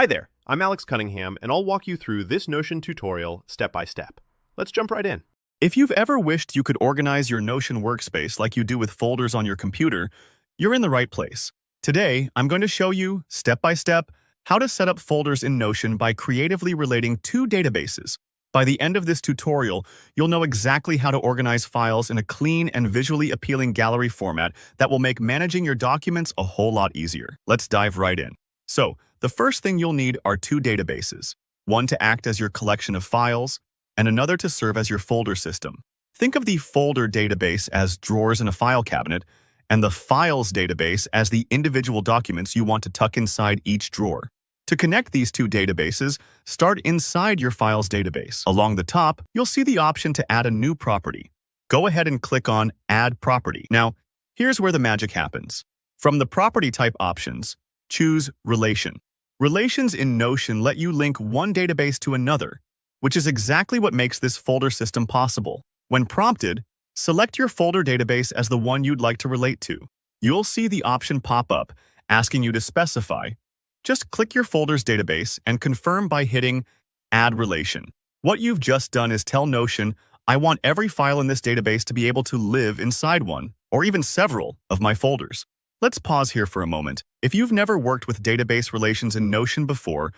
Hi there, I'm Alex Cunningham, and I'll walk you through this Notion tutorial step by step. Let's jump right in. If you've ever wished you could organize your Notion workspace like you do with folders on your computer, you're in the right place. Today, I'm going to show you, step by step, how to set up folders in Notion by creatively relating two databases. By the end of this tutorial, you'll know exactly how to organize files in a clean and visually appealing gallery format that will make managing your documents a whole lot easier. Let's dive right in. So, the first thing you'll need are two databases, one to act as your collection of files, and another to serve as your folder system. Think of the folder database as drawers in a file cabinet, and the files database as the individual documents you want to tuck inside each drawer. To connect these two databases, start inside your files database. Along the top, you'll see the option to add a new property. Go ahead and click on Add Property. Now, here's where the magic happens. From the property type options, choose Relation. Relations in Notion let you link one database to another, which is exactly what makes this folder system possible. When prompted, select your folder database as the one you'd like to relate to. You'll see the option pop up, asking you to specify. Just click your folder's database and confirm by hitting Add Relation. What you've just done is tell Notion, I want every file in this database to be able to live inside one, or even several, of my folders. Let's pause here for a moment. If you've never worked with database relations in Notion before,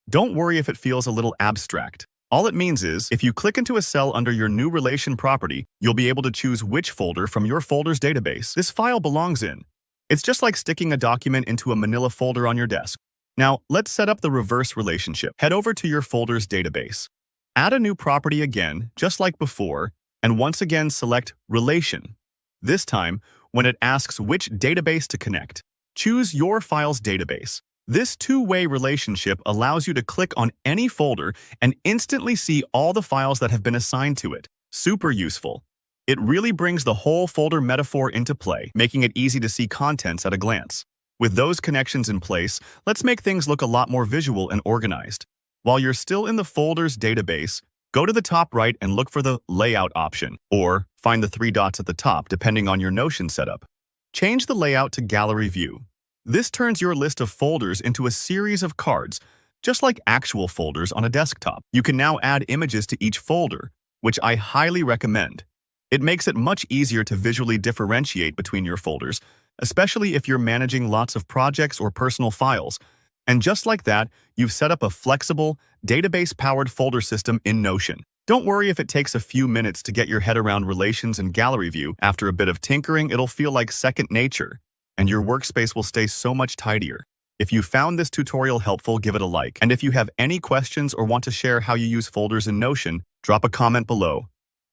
don't worry if it feels a little abstract. All it means is, if you click into a cell under your new relation property, you'll be able to choose which folder from your folder's database this file belongs in. It's just like sticking a document into a manila folder on your desk. Now, let's set up the reverse relationship. Head over to your folder's database. Add a new property again, just like before, and once again select Relation. This time, when it asks which database to connect, choose your file's database. This two-way relationship allows you to click on any folder and instantly see all the files that have been assigned to it. Super useful. It really brings the whole folder metaphor into play, making it easy to see contents at a glance. With those connections in place, let's make things look a lot more visual and organized. While you're still in the folder's database, go to the top right and look for the Layout option, or find the three dots at the top depending on your Notion setup. Change the layout to Gallery View. This turns your list of folders into a series of cards, just like actual folders on a desktop. You can now add images to each folder, which I highly recommend. It makes it much easier to visually differentiate between your folders, especially if you're managing lots of projects or personal files. And just like that, you've set up a flexible, database-powered folder system in Notion. Don't worry if it takes a few minutes to get your head around relations and gallery view. After a bit of tinkering, it'll feel like second nature, and your workspace will stay so much tidier. If you found this tutorial helpful, give it a like. And if you have any questions or want to share how you use folders in Notion, drop a comment below.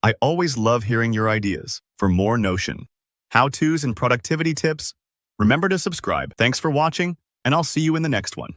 I always love hearing your ideas. For more Notion how-tos and productivity tips, remember to subscribe. Thanks for watching, and I'll see you in the next one.